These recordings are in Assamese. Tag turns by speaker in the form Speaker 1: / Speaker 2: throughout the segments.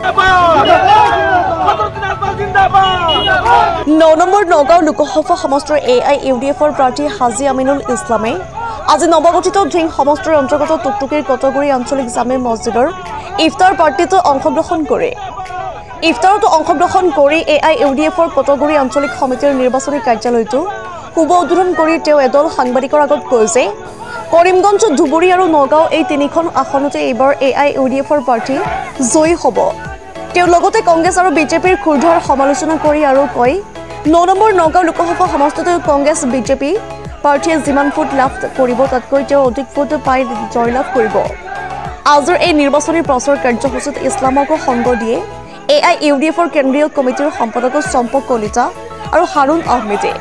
Speaker 1: 9 নম্বৰ নগাঁও লোকসভা সমষ্টিৰ AIUDFৰ প্ৰাৰ্থী হাজী আমিনুল ইছলামে আজি নৱগঠিত ঢিং সমষ্টিৰ অন্তৰ্গত টুকটুকিৰ কটগুৰি আঞ্চলিক জামে মছজিদৰ ইফতাৰ পাৰ্টিতো অংশগ্ৰহণ কৰে। ইফতাৰতো অংশগ্ৰহণ কৰি AIUDFৰ কটগুৰি আঞ্চলিক সমিতিৰ নিৰ্বাচনী কাৰ্যালয়টো শুভ উদ্বোধন কৰি তেওঁ এদল সাংবাদিকৰ আগত কয় যে কৰিমগঞ্জ, ধুবুৰী আৰু নগাঁও এই তিনিখন আসনতে এইবাৰ AIUDFৰ প্ৰাৰ্থী জয়ী হ'ব। তেওঁ লগতে কংগ্ৰেছ আৰু বিজেপিৰ ক্ষুদ্ৰৰ সমালোচনা কৰি আৰু কয় 9 নম্বৰ নগাঁও লোকসভা সমষ্টিত কংগ্ৰেছ বিজেপি প্ৰাৰ্থীয়ে যিমান ভোট লাভ কৰিব তাতকৈ তেওঁ অধিক ভোট পাই জয়লাভ কৰিব। আজিৰ এই নিৰ্বাচনী প্ৰচাৰ কাৰ্যসূচীত ইছলামকো সংগ দিয়ে AIUDFৰ কেন্দ্ৰীয় কমিটিৰ সম্পাদক চম্পক কলিতা আৰু হাৰুণ আহমেদে।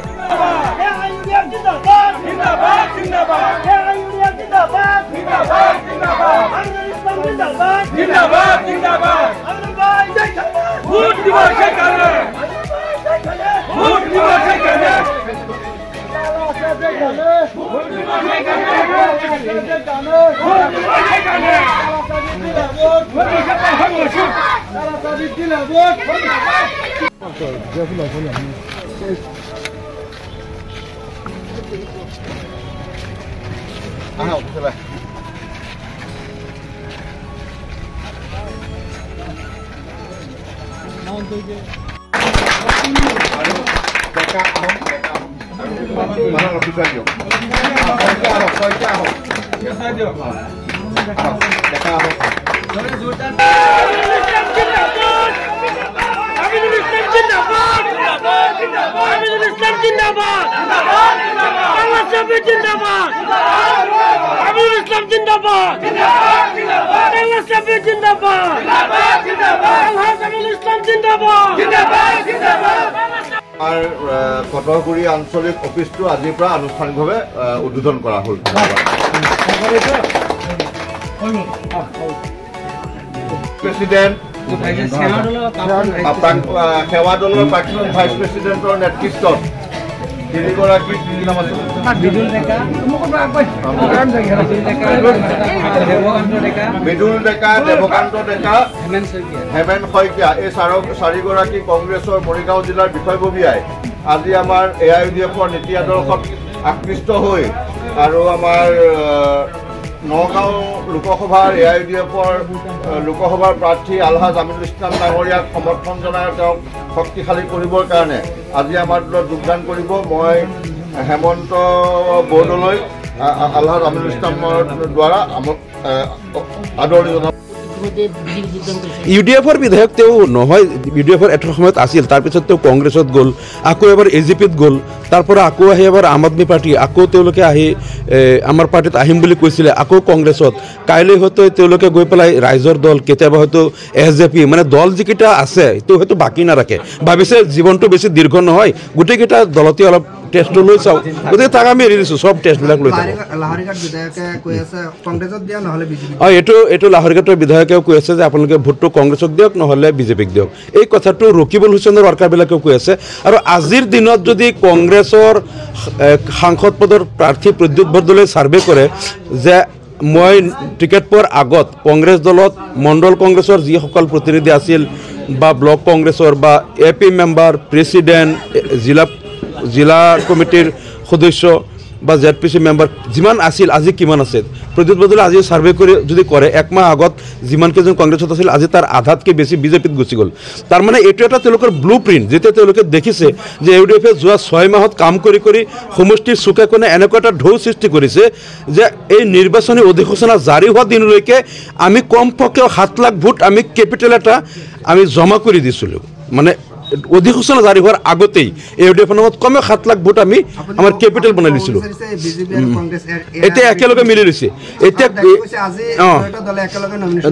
Speaker 2: কটগুৰি আঞ্চলিক অফিসটো আজিৰ পৰা আনুষ্ঠানিকভাৱে উদ্বোধন কৰা হ'ল। প্ৰেসিডেন্ট সেৱা দলৰ প্ৰাক্তন ভাইচ প্ৰেসিডেন্টৰ নেতৃত্বত তিনিগৰাকী নাম আছে মৃদুল ডেকা, দেৱকান্ত ডেকা, হেমেন শইকীয়া, এই চাৰিগৰাকী কংগ্ৰেছৰ মৰিগাঁও জিলাৰ বিষয়ববীয়াই আজি আমাৰ AIUDFৰ নীতি আদৰ্শত আকৃষ্ট হৈ আৰু আমাৰ নগাঁও লোকসভাৰ AIUDFৰ লোকসভাৰ প্ৰাৰ্থী আলহাজ আমিনুল ইছলাম ডাঙৰীয়াক সমৰ্থন জনাই তেওঁক শক্তিশালী কৰিবৰ কাৰণে আজি আমাৰ দলত যোগদান কৰিব। মই হেমন্ত বৰদলৈ আলহাজ আমিনুল ইছলামৰ দ্বাৰা আদৰণি জনাম।
Speaker 3: UDFৰ বিধায়ক তেওঁ নহয়, UDFৰ এটা সময়ত আছিল, তাৰপিছত তেওঁ কংগ্ৰেছত গ'ল, আকৌ এবাৰ AGPত গ'ল, তাৰপৰা আকৌ আহি এবাৰ আম আদমি পাৰ্টি, আকৌ তেওঁলোকে আহি আমাৰ পাৰ্টিত আহিম বুলি কৈছিলে, আকৌ কংগ্ৰেছত, কাইলৈ হয়তো তেওঁলোকে গৈ পেলাই ৰাইজৰ দল, কেতিয়াবা হয়তো SJP, মানে দল যিকেইটা আছে তেওঁ হয়তো বাকী নাৰাখে, ভাবিছে জীৱনটো বেছি দীৰ্ঘ নহয়, গোটেইকেইটা দলতে অলপ টেষ্টটো লৈ চাওঁ, গতিকে তাক আমি এৰি দিছোঁ, চব টেষ্টবিলাক লৈ থাকোঁ। এইটো লাহৰিঘাটৰ বিধায়কেও কৈ আছে যে আপোনালোকে ভোটটো কংগ্ৰেছক দিয়ক নহ'লে বিজেপিক দিয়ক। এই কথাটো ৰকিবুল হুছেইনৰ ৱাৰ্কাৰবিলাকেও কৈ আছে। আৰু আজিৰ দিনত যদি কংগ্ৰেছৰ সাংসদ পদৰ প্ৰাৰ্থী প্ৰদ্যুৎ বৰদলৈ ছাৰ্ভে কৰে যে মই টিকেট পোৱাৰ আগত কংগ্ৰেছ দলত মণ্ডল কংগ্ৰেছৰ যিসকল প্ৰতিনিধি আছিল বা ব্লক কংগ্ৰেছৰ বা AP মেম্বাৰ, প্ৰেছিডেণ্ট, জিলা কমিটিৰ সদস্য বা ZPC মেম্বাৰ যিমান আছিল আজি কিমান আছে, প্ৰদ্যুৎ বৰদলৈ আজি ছাৰ্ভে কৰি যদি কৰে একমাহ আগত যিমানকেইজন কংগ্ৰেছত আছিল আজি তাৰ আধাতকৈ বেছি বিজেপিত গুচি গ'ল। তাৰমানে এইটো এটা তেওঁলোকৰ ব্লু প্ৰিণ্ট, যেতিয়া তেওঁলোকে দেখিছে যে UDFে যোৱা 6 মাহত কাম কৰি কৰি সমষ্টিৰ চুকে কোণে এনেকুৱা এটা ঢৌ সৃষ্টি কৰিছে যে এই নিৰ্বাচনী অধিসূচনা জাৰি হোৱা দিনলৈকে আমি কমপক্ষে 7 লাখ ভোট আমি কেপিটেল এটা আমি জমা কৰি দিছিলোঁ, মানে অধিসূচনা জাৰি হোৱাৰ আগতেই UDFৰ নামত কমেও 7 লাখ ভোট আমি আমাৰ কেপিটেল বনাই দিছিলোঁ। এতিয়া একেলগে মিলি লৈছে, এতিয়া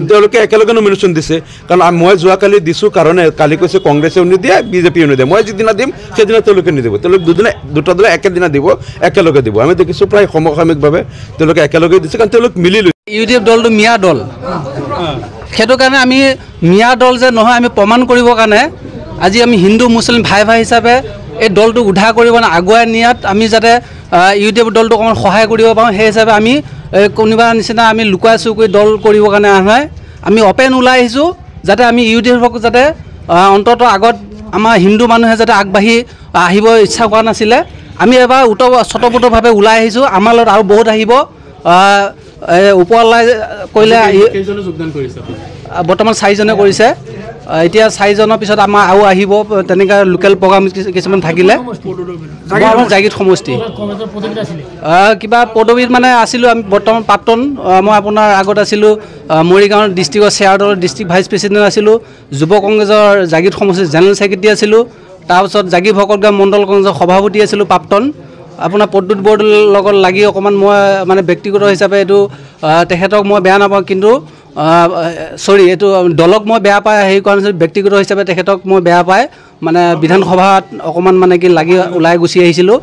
Speaker 3: তেওঁলোকে একেলগে নমিনেশ্যন দিছে, কাৰণ মই যোৱাকালি দিছোঁ কাৰণে কালি কৈছে কংগ্ৰেছেও নিদিয়ে বিজেপিও নিদিয়ে, মই যিদিনা দিম সেইদিনা তেওঁলোকে নিদিব, তেওঁলোকে দুটা দলে একেদিনা দিব, একেলগে দিব। আমি দেখিছোঁ প্ৰায় সমসাময়িকভাৱে তেওঁলোকে একেলগে দিছে, কাৰণ তেওঁলোক মিলি লৈছে।
Speaker 4: UDF দলটো মিয়া দল, সেইটো কাৰণে আমি মিয়া দল যে নহয় আমি প্ৰমাণ কৰিবৰ কাৰণে আজি আমি হিন্দু মুছলিম ভাই হিচাপে এই দলটোক উদ্ধাৰ কৰিব আগুৱাই নিয়াত আমি যাতে UDF দলটোক অকণমান সহায় কৰিব পাৰোঁ, সেই হিচাপে আমি কোনোবা নিচিনা আমি লুকুৱাই চুকুৱাই দল কৰিবৰ কাৰণে নহয়, আমি অপেন ওলাই আহিছোঁ যাতে আমি UDF যাতে অন্তত আগত আমাৰ হিন্দু মানুহে যাতে আগবাঢ়ি আহিব ইচ্ছা কৰা নাছিলে আমি এবাৰ স্বতঃপূৰ্তভাৱে ওলাই আহিছোঁ আমাৰ লগত আৰু বহুত আহিব ওপৰলাই কৰিলে বৰ্তমান 4জনে কৰিছে এতিয়া 4জনৰ পিছত আমাৰ আৰু আহিব তেনেকৈ লোকেল প্ৰগ্ৰাম কিছুমান থাকিলে আমাৰ জাগিত সমষ্টি কিবা পদবীত মানে আছিলোঁ আমি বৰ্তমান প্ৰাক্তন মই আপোনাৰ আগত আছিলোঁ মৰিগাঁও ডিষ্ট্ৰিক্টৰ চেয়াৰডৰ ডিষ্ট্ৰিক্ট ভাইচ প্ৰেচিডেণ্ট আছিলোঁ যুৱ কংগ্ৰেছৰ জাগিত সমষ্টিৰ জেনেৰেল ছেক্ৰেটাৰী আছিলোঁ তাৰপিছত জাগি ভকতগাঁও মণ্ডল কংগ্ৰেছৰ সভাপতি আছিলোঁ প্ৰাক্তন আপোনাৰ পদ্যুৎ বৰ্ডৰ লগত লাগি অকণমান মই মানে ব্যক্তিগত হিচাপে এইটো তেখেতক মই বেয়া নাপাওঁ কিন্তু এইটো দলক মই বেয়া পাই হেৰি কৰা নাছিলোঁ ব্যক্তিগত হিচাপে তেখেতক মই বেয়া পাই মানে বিধানসভাত অকণমান মানে কি লাগি ওলাই গুচি আহিছিলোঁ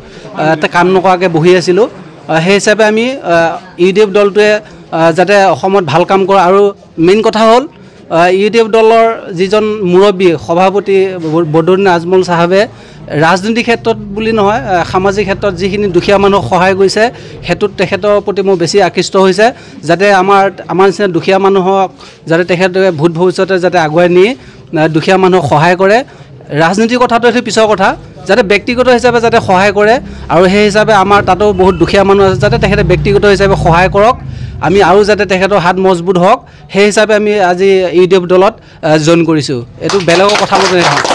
Speaker 4: কাম নকৰাকৈ বহি আছিলোঁ সেই হিচাপে আমি UDF দলটোৱে যাতে অসমত ভাল কাম কৰে আৰু মেইন কথা হ'ল UDF দলৰ যিজন মুৰব্বী সভাপতি বদৰুদ্দিন আজমল চাহাবে ৰাজনীতিক ক্ষেত্ৰত বুলি নহয় সামাজিক ক্ষেত্ৰত যিখিনি দুখীয়া মানুহক সহায় কৰিছে সেইটোত তেখেতৰ প্ৰতি মই বেছি আকৃষ্ট হৈছে যাতে আমাৰ নিচিনা দুখীয়া মানুহক যাতে তেখেতে ভোট ভৱিষ্যতে যাতে আগুৱাই নি দুখীয়া মানুহক সহায় কৰে ৰাজনীতিৰ কথাটো সেইটো পিছৰ কথা যাতে ব্যক্তিগত হিচাপে যাতে সহায় কৰে আৰু সেই হিচাপে আমাৰ তাতো বহুত দুখীয়া মানুহ আছে যাতে তেখেতে ব্যক্তিগত হিচাপে সহায় কৰক আমি আৰু যাতে তেখেতৰ হাত মজবুত হওক সেই হিচাপে আমি আজি UDF দলত জইন কৰিছোঁ এইটো বেলেগৰ কথা মতে নহয়